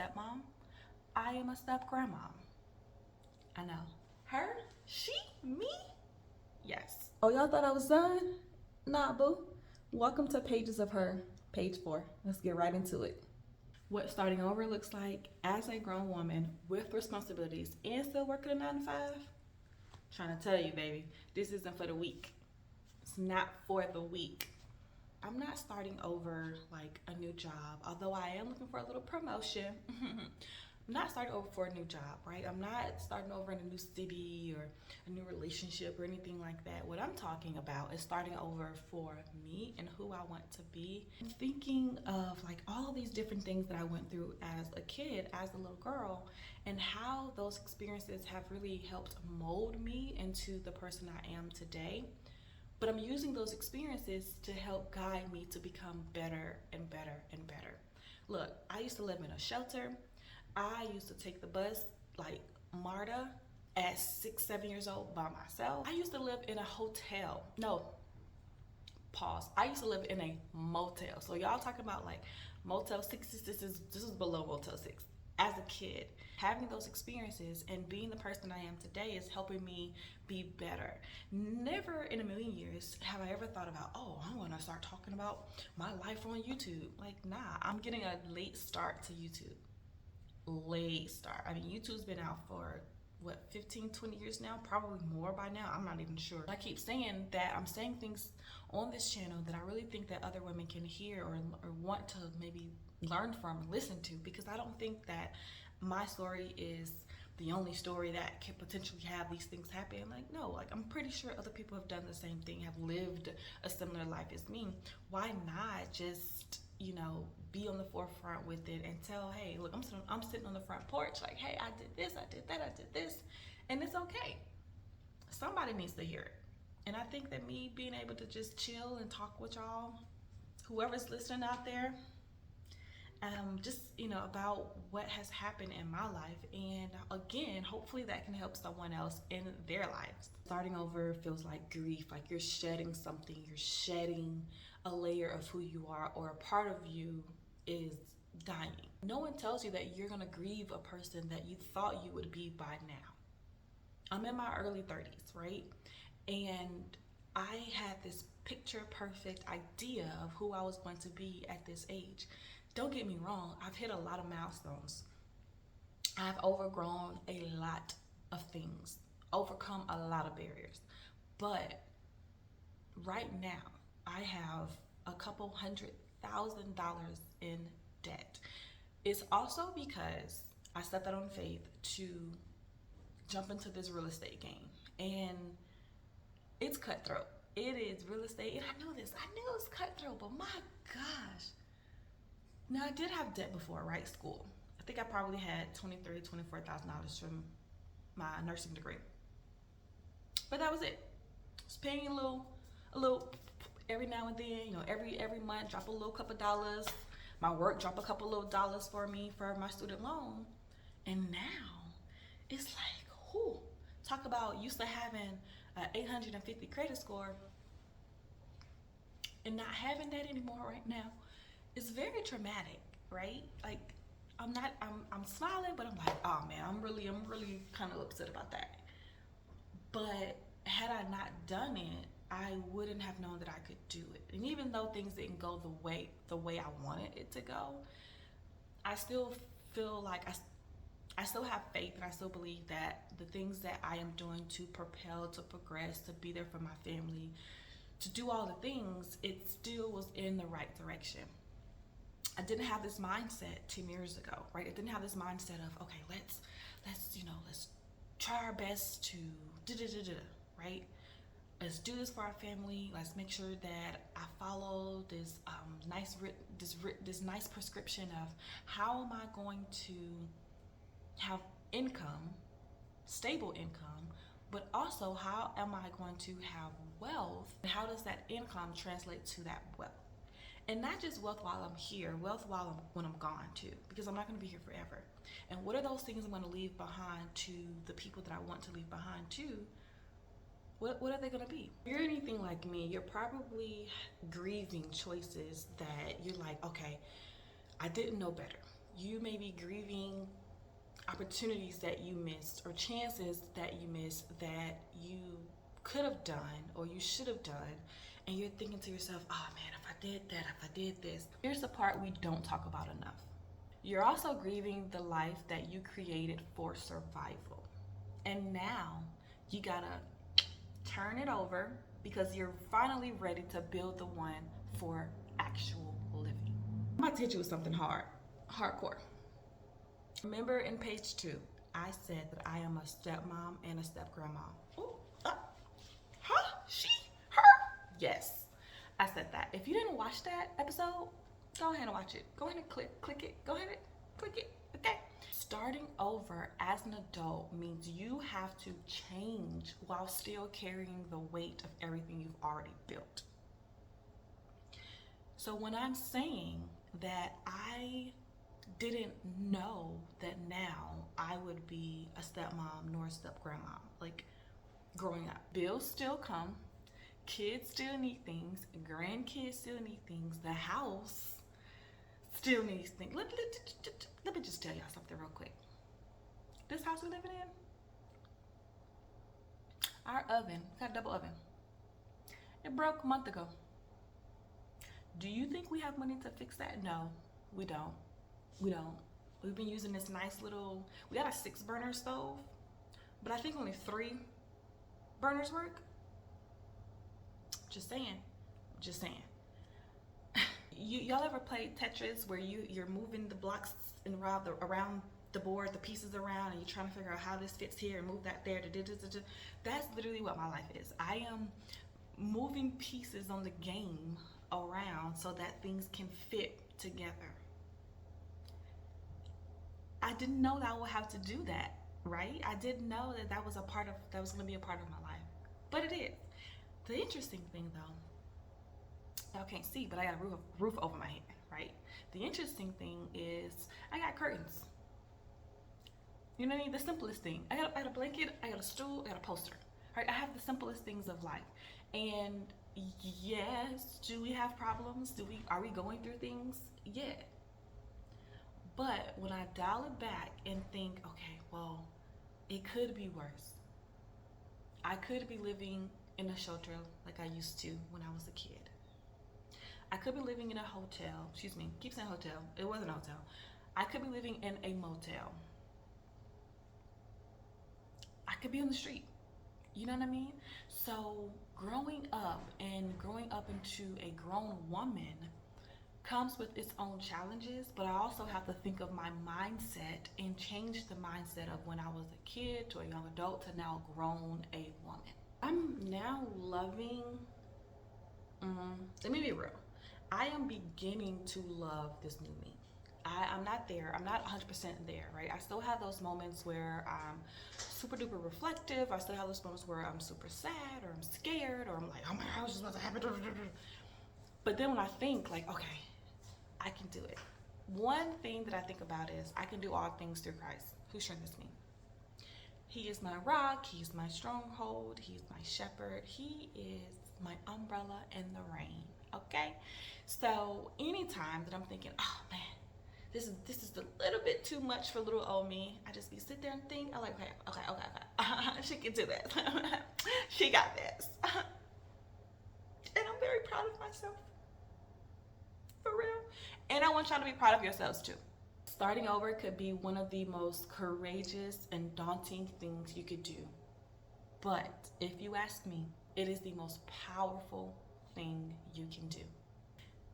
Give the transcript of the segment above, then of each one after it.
stepmom. I am a step grandmom. I know. Her? She? Me? Yes. Oh, y'all thought I was done? Nah, boo. Welcome to Pages of Her, page 4. Let's get right into it. What starting over looks like as a grown woman with responsibilities and still working a 9 to 5? Trying to tell you, baby, this isn't for the weak. It's not for the weak. I'm not starting over like a new job, although I am looking for a little promotion. I'm not starting over for a new job, right? I'm not starting over in a new city or a new relationship or anything like that. What I'm talking about is starting over for me and who I want to be. I'm thinking of like all these different things that I went through as a kid, as a little girl, and how those experiences have really helped mold me into the person I am today. But I'm using those experiences to help guide me to become better and better and better. Look, I used to live in a shelter. I used to take the bus like Marta at 6, 7 years old by myself. I used to live in a hotel. No, pause. I used to live in a motel. So y'all talking about like Motel 6s, this is below Motel 6. As a kid, having those experiences and being the person I am today is helping me be better. Never in a million years have I ever thought about, oh, I'm gonna start talking about my life on YouTube. Like, nah, I'm getting a late start to YouTube. Late start. I mean, YouTube's been out for what, 15, 20 years now, probably more by now. I'm not even sure. I keep saying that I'm saying things on this channel that I really think that other women can hear or want to maybe learn from, listen to, because I don't think that my story is the only story that can potentially have these things happen. Like, no, like I'm pretty sure other people have done the same thing, have lived a similar life as me. Why not just, be on the forefront with it and tell, hey, look, I'm sitting on the front porch, like, hey, I did this, I did that, I did this, and it's okay. Somebody needs to hear it. And I think that me being able to just chill and talk with y'all, whoever's listening out there, just about what has happened in my life, and again, hopefully that can help someone else in their lives. Starting over feels like grief, like you're shedding something, you're shedding a layer of who you are, or a part of you is dying. No one tells you that you're gonna grieve a person that you thought you would be by now. I'm in my early 30s, right? And I had this picture perfect idea of who I was going to be at this age. Don't get me wrong, I've hit a lot of milestones. I've overgrown a lot of things, overcome a lot of barriers. But right now, I have a couple $100,000 in debt. It's also because I set that on faith to jump into this real estate game. And it's cutthroat. It is real estate. And I know this. I knew it was cutthroat, but my gosh. Now, I did have debt before, right? School. I think I probably had $23,000, $24,000 from my nursing degree. But that was it. I was paying a little every now and then, every month, drop a little couple dollars. My work drop a couple little dollars for me for my student loan. And now it's like, whoo, talk about used to having an 850 credit score and not having that anymore right now. It's very traumatic, right? Like, I'm smiling, but I'm like, oh man, I'm really kind of upset about that. But had I not done it, I wouldn't have known that I could do it. And even though things didn't go the way I wanted it to go, I still feel like I still have faith, and I still believe that the things that I am doing to propel, to progress, to be there for my family, to do all the things, it still was in the right direction. I didn't have this mindset 10 years ago, right? I didn't have this mindset of, okay, let's try our best to right? Let's do this for our family. Let's make sure that I follow this nice prescription of how am I going to have income, stable income, but also how am I going to have wealth? And how does that income translate to that wealth? And not just wealth while I'm here, wealth when I'm gone too, because I'm not going to be here forever. And what are those things I'm going to leave behind to the people that I want to leave behind too? What are they going to be? If you're anything like me, you're probably grieving choices that you're like, okay, I didn't know better. You may be grieving opportunities that you missed or chances that you missed that you could have done or you should have done. And you're thinking to yourself, oh man, if I did that, if I did this. Here's the part we don't talk about enough. You're also grieving the life that you created for survival. And now you gotta turn it over because you're finally ready to build the one for actual living. I'm about to hit you with something hardcore. Remember in page 2, I said that I am a stepmom and a step-grandma. She, her? Yes, I said that. If you didn't watch that episode, go ahead and watch it. Go ahead and click it. Go ahead and click it, okay? Starting over as an adult means you have to change while still carrying the weight of everything you've already built. So when I'm saying that I didn't know that now I would be a stepmom nor a step-grandma, like growing up, bills still come, kids still need things, grandkids still need things, the house still needs things. Let me just tell y'all something real quick. This house we're living in, our oven, got a double oven. It broke a month ago. Do you think we have money to fix that? No, we don't. We've been using this nice little, we got a 6-burner stove, but I think only 3 burners work. Just saying. Y'all ever played Tetris where you're moving the blocks and around the board, the pieces around, and you're trying to figure out how this fits here and move that there. That's literally what my life is. I am moving pieces on the game around so that things can fit together. I didn't know that I would have to do that, right? I didn't know that was going to be a part of my life, but it is. The interesting thing though, y'all can't see, but I got a roof over my head, right? The interesting thing is I got curtains. You know what I mean? The simplest thing. I got a blanket, I got a stool, I got a poster, right? I have the simplest things of life. And yes, do we have problems? Are we going through things? Yeah. But when I dial it back and think, okay, well, it could be worse. I could be living in a shelter like I used to when I was a kid. I could be living in a hotel, keep saying hotel, it wasn't a hotel. I could be living in a motel. I could be on the street, you know what I mean? So growing up into a grown woman comes with its own challenges, but I also have to think of my mindset and change the mindset of when I was a kid to a young adult to now grown a woman. I'm now loving, let me be real. I am beginning to love this new me. I'm not there. I'm not 100% there, right? I still have those moments where I'm super duper reflective. I still have those moments where I'm super sad or I'm scared or I'm like, oh my God, what's about to happen? But then when I think like, okay, I can do it. One thing that I think about is I can do all things through Christ who strengthens me. He is my rock. He's my stronghold. He's my shepherd. He is my umbrella in the rain. Okay? So anytime that I'm thinking, oh man, this is a little bit too much for little old me, I just be sit there and think, I'm like, okay. She can do this. She got this. And I'm very proud of myself. For real. And I want y'all to be proud of yourselves too. Starting over could be one of the most courageous and daunting things you could do. But if you ask me, it is the most powerful thing you can do.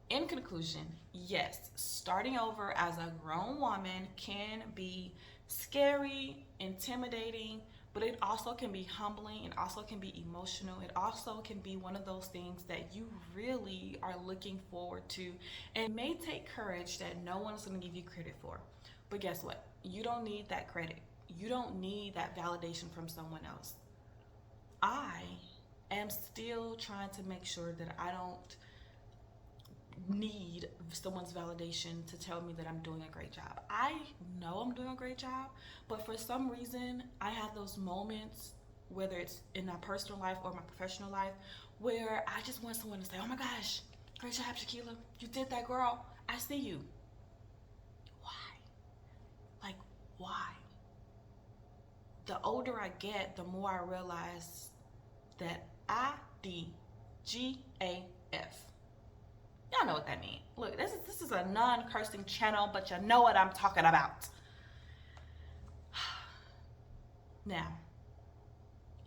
In conclusion, yes, starting over as a grown woman can be scary, intimidating, but it also can be humbling. It also can be emotional. It also can be one of those things that you really are looking forward to and may take courage that no one's going to give you credit for. But guess what? You don't need that credit. You don't need that validation from someone else. I am still trying to make sure that I don't need someone's validation to tell me that I'm doing a great job. I know I'm doing a great job, but for some reason, I have those moments, whether it's in my personal life or my professional life, where I just want someone to say, oh my gosh, great job, Shaquila. You did that, girl. I see you. Why? the older I get, the more I realize that IDGAF. Y'all know what that means. Look, this is a non-cursing channel, but you know what I'm talking about. Now,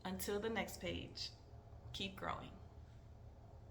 until the next page, keep growing.